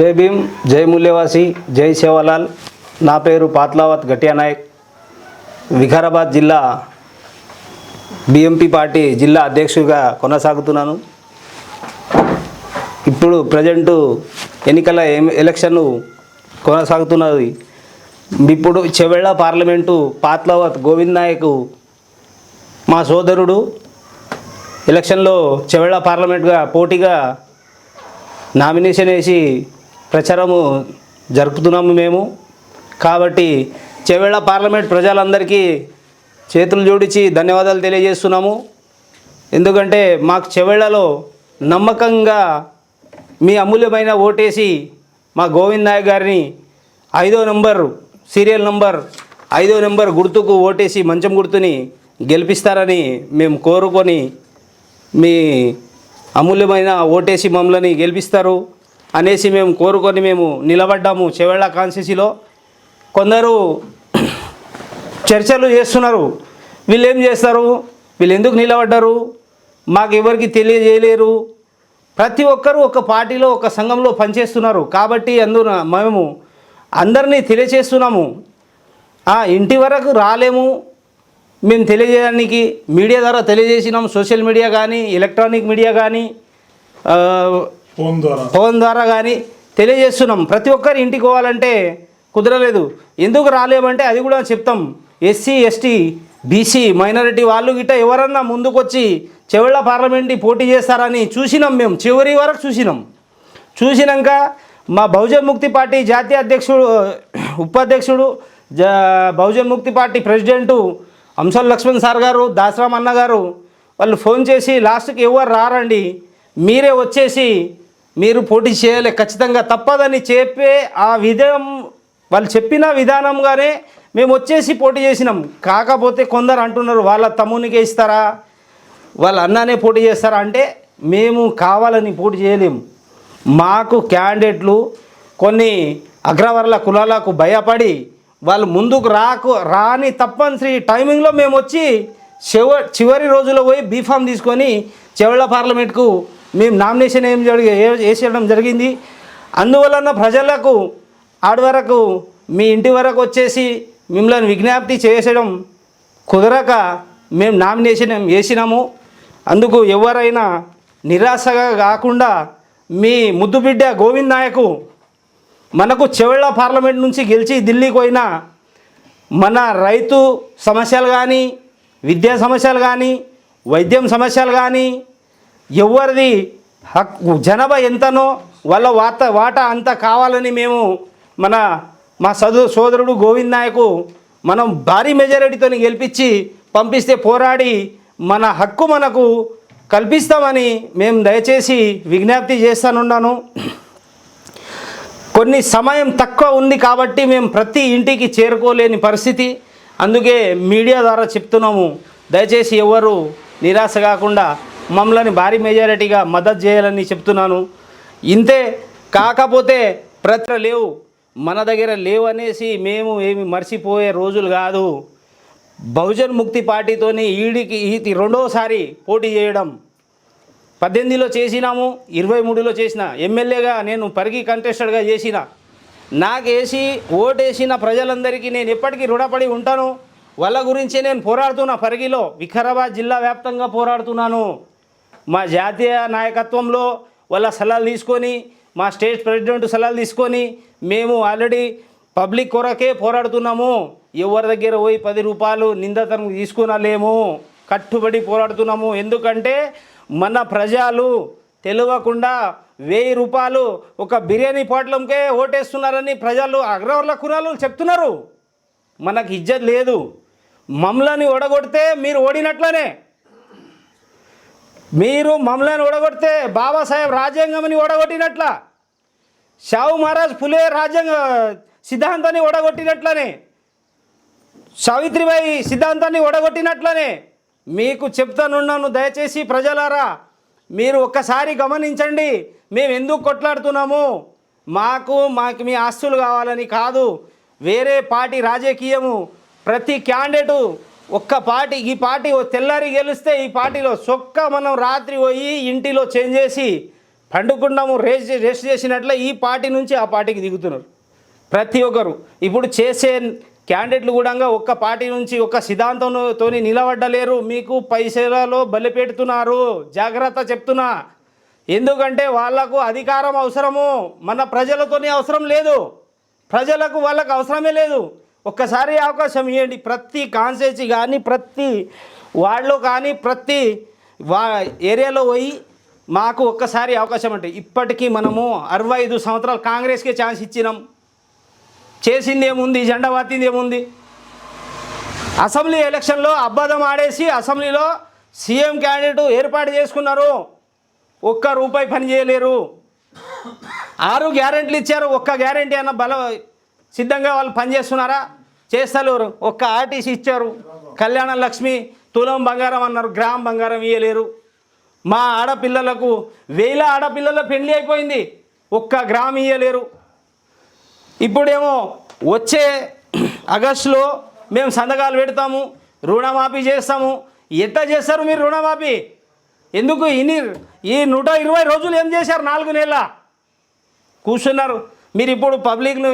జై భీమ్, జై మూల్యవాసి, జై సేవాలాల్. నా పేరు పాత్లావత్ గట్యా నాయక్. వికారాబాద్ జిల్లా బిఎంపి పార్టీ జిల్లా అధ్యక్షుడిగా కొనసాగుతున్నాను. ఇప్పుడు ప్రజెంటు ఎన్నికల ఎలక్షన్ కొనసాగుతున్నది. ఇప్పుడు చెవెళ్ళ పార్లమెంటు పాత్లావత్ గోవింద్ నాయక్ మా సోదరుడు ఎలక్షన్లో చెవెళ్ళ పార్లమెంట్గా పోటీగా నామినేషన్ వేసి ప్రచారము జరుపుతున్నాము మేము. కాబట్టి చెవెళ్ళ పార్లమెంట్ ప్రజలందరికీ చేతులు జోడించి ధన్యవాదాలు తెలియజేస్తున్నాము. ఎందుకంటే మాకు చెవెళ్ళలో నమ్మకంగా మీ అమూల్యమైన ఓటేసి మా గోవింద్ నాయక్ గారిని 5వ నంబర్ సీరియల్ నంబర్ 5వ నంబర్ గుర్తుకు ఓటేసి మంచం గుర్తుని గెలిపిస్తారని మేము కోరుకొని మీ అమూల్యమైన ఓటేసి మమ్మల్ని గెలిపిస్తారు అనేసి మేము కోరుకొని మేము నిలబడ్డాము. చెవెళ్ళ కాన్స్టిట్యూన్సీలో కొందరు చర్చలు చేస్తున్నారు. వీళ్ళు ఏం చేస్తారు, వీళ్ళు ఎందుకు నిలబడ్డారు, మాకు ఎవరికి తెలియజేయలేరు. ప్రతి ఒక్కరూ ఒక పార్టీలో ఒక సంఘంలో పనిచేస్తున్నారు. కాబట్టి అందున మేము అందరినీ తెలియచేస్తున్నాము. ఇంటి వరకు రాలేము మేము తెలియజేయడానికి, మీడియా ద్వారా తెలియజేసినాం. సోషల్ మీడియా కానీ, ఎలక్ట్రానిక్ మీడియా కానీ, ఫోన్ ద్వారా కానీ తెలియజేస్తున్నాం. ప్రతి ఒక్కరు ఇంటికి పోవాలంటే కుదరలేదు. ఎందుకు రాలేమంటే అది కూడా చెప్తాం. ఎస్సీ, ఎస్టీ, బీసీ, మైనారిటీ వాళ్ళు గిట్ట ఎవరన్నా ముందుకొచ్చి చెవెళ్ళ పార్లమెంట్ని పోటీ చేస్తారని చూసినాం. మేము చివరి వరకు చూసినాక మా బహుజన్ ముక్తి పార్టీ జాతీయ అధ్యక్షుడు, ఉపాధ్యక్షుడు, బహుజన్ ముక్తి party president Anshal Laxman sir గారు, దాసరామ్ అన్న గారు వాళ్ళు ఫోన్ చేసి లాస్ట్కి ఎవరు రారండి, మీరే వచ్చేసి మీరు పోటీ చేయలే, ఖచ్చితంగా తప్పదని చెప్పే ఆ విధానం వాళ్ళు చెప్పిన విధానంగానే మేము వచ్చేసి పోటీ చేసినాం. కాకపోతే కొందరు అంటున్నారు వాళ్ళ తమ్మునికే ఇస్తారా, వాళ్ళ అన్ననే పోటీ చేస్తారా అంటే మేము కావాలని పోటీ చేయలేము. మాకు క్యాండిడేట్లు కొన్ని అగ్రవర్ల కులాలకు భయపడి వాళ్ళు ముందుకు రాని తప్పనిసరి టైమింగ్లో మేము వచ్చి చివరి రోజులో పోయి బీఫామ్ తీసుకొని చెవెళ్ళ పార్లమెంట్కు మేము నామినేషన్ వేసేయడం జరిగింది. అందువలన ప్రజలకు ఆడి వరకు మీ ఇంటి వరకు వచ్చేసి మిమ్మల్ని విజ్ఞప్తి చేసడం కుదరక మేము నామినేషన్ వేసినాము. అందుకు ఎవరైనా నిరాశగా కాకుండా మీ ముద్దు బిడ్డ గోవింద్ నాయక్ మనకు చెవెళ్ళ పార్లమెంట్ నుంచి గెలిచి ఢిల్లీకి పోయినా మన రైతు సమస్యలు కానీ, విద్యా సమస్యలు కానీ, వైద్యం సమస్యలు కానీ, ఎవరిది జనాభా ఎంతనో వాళ్ళ వాటా అంత కావాలని మేము మా సోదరుడు గోవింద్ నాయక్ మనం భారీ మెజారిటీతో గెలిపించి పంపిస్తే పోరాడి మన హక్కు మనకు కల్పిస్తామని మేము దయచేసి విజ్ఞప్తి చేస్తానున్నాను. కొన్ని సమయం తక్కువ ఉంది కాబట్టి మేము ప్రతి ఇంటికి చేరుకోలేని పరిస్థితి. అందుకే మీడియా ద్వారా చెప్తున్నాము, దయచేసి ఎవరు నిరాశ కాకుండా మమ్మల్ని భారీ మెజారిటీగా మద్దతు చేయాలని చెప్తున్నాను. ఇంతే. కాకపోతే లేవు మన దగ్గర లేవు అనేసి మేము ఏమి మర్చిపోయే రోజులు కాదు. బహుజన్ ముక్తి పార్టీతోని ఇది రెండోసారి పోటీ చేయడం. 18లో చేసినాము, 23లో చేసిన ఎమ్మెల్యేగా నేను పరిగి కంటెస్టెడ్గా చేసిన. నాకు ఓటేసిన ప్రజలందరికీ నేను ఎప్పటికీ రుణపడి ఉంటాను. వాళ్ళ గురించే నేను పోరాడుతున్నా. పరిగిలో వికారాబాద్ జిల్లా వ్యాప్తంగా పోరాడుతున్నాను. మా జాతీయ నాయకత్వంలో వాళ్ళ సలహాలు తీసుకొని, మా స్టేట్ ప్రెసిడెంట్ సలహాలు తీసుకొని మేము ఆల్రెడీ పబ్లిక్ కొరకే పోరాడుతున్నాము. ఎవరి దగ్గర పోయి 10 రూపాయలు నిందతనం తీసుకునలేము, కట్టుబడి పోరాడుతున్నాము. ఎందుకంటే మన ప్రజలు తెలియకుండా 1000 రూపాయలు ఒక బిర్యానీ పోట్లంకే ఓటేస్తున్నారని ప్రజలు అగ్రవర్ల కులాలు చెప్తున్నారు. మనకు ఇజ్జత్ లేదు. మమ్మల్ని ఓడగొడితే మీరు ఓడినట్లనే. మీరు మమ్మల్ని ఓడగొడితే బాబాసాహెబ్ రాజ్యాంగంని ఓడగొట్టినట్ల, షావు మహారాజ్ ఫులే రాజ్యాంగ సిద్ధాంతాన్ని ఓడగొట్టినట్లనే, సావిత్రిబాయి సిద్ధాంతాన్ని ఓడగొట్టినట్లనే మీకు చెప్తానున్నాను. దయచేసి ప్రజలారా మీరు ఒక్కసారి గమనించండి. మేము ఎందుకు కొట్లాడుతున్నాము. మాకు మీ ఆస్తులు కావాలని కాదు. వేరే పార్టీ రాజకీయము ప్రతి క్యాండిడేటు ఒక్క పార్టీ, ఈ పార్టీ తెల్లారి గెలిస్తే ఈ పార్టీలో సొక్క మనం రాత్రి పోయి ఇంటిలో చేంజ్ చేసి పండుకున్నాము రెస్ట్ చేసినట్లే ఈ పార్టీ నుంచి ఆ పార్టీకి దిగుతున్నారు ప్రతి ఒక్కరు. ఇప్పుడు చేసే క్యాండిడేట్లు కూడా ఒక్క పార్టీ నుంచి ఒక్క సిద్ధాంతంతో నిలబడ్డలేరు. మీకు పైసలలో బలి పెడుతున్నారు, జాగ్రత్త చెప్తున్నా. ఎందుకంటే వాళ్లకు అధికారం అవసరము, మన ప్రజలతోనే అవసరం లేదు. ప్రజలకు వాళ్ళకు అవసరమే లేదు. ఒక్కసారి అవకాశం ఇవ్వండి. ప్రతి కాన్స్టిట్యూన్సీ కానీ ప్రతి వార్డులో కానీ ప్రతి ఏరియాలో పోయి మాకు ఒక్కసారి అవకాశం అంటే ఇప్పటికీ మనము 65 సంవత్సరాలు కాంగ్రెస్కే ఛాన్స్ ఇచ్చినాం. చేసింది ఏముంది, జెండా వాతింది ఏముంది? అసెంబ్లీ ఎలక్షన్లో అబద్ధం ఆడేసి అసెంబ్లీలో సీఎం క్యాండిడేట్ ఏర్పాటు చేసుకున్నారు. ఒక్క రూపాయి పని చేయలేరు. 6 గ్యారెంటీలు ఇచ్చారు. ఒక్క గ్యారెంటీ అన్న సిద్ధంగా వాళ్ళు పనిచేస్తున్నారా? చేస్తలేరు. ఒక్క ఆర్టీసీ ఇచ్చారు, కళ్యాణ లక్ష్మి, తులం బంగారం అన్నారు, గ్రామ్ బంగారం ఇవ్వలేరు. మా ఆడపిల్లలకు 1000 ఆడపిల్లల పెళ్లి అయిపోయింది, ఒక్క గ్రామ్ ఇవ్వలేరు. ఇప్పుడేమో వచ్చే ఆగస్టులో మేము సంతకాలు పెడతాము, రుణమాఫీ చేస్తాము. ఎట్లా చేస్తారు మీరు రుణమాఫీ? ఎందుకు ఈ 120 రోజులు ఏం చేశారు? 4 నెలల కూర్చున్నారు మీరు. ఇప్పుడు పబ్లిక్ని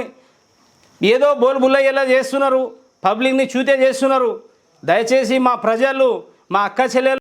ఏదో బోల్బుల్లయ్యేలా చేస్తున్నారు, పబ్లిక్ని చూతే చేస్తున్నారు. దయచేసి మా ప్రజలు, మా అక్క చెల్లెలు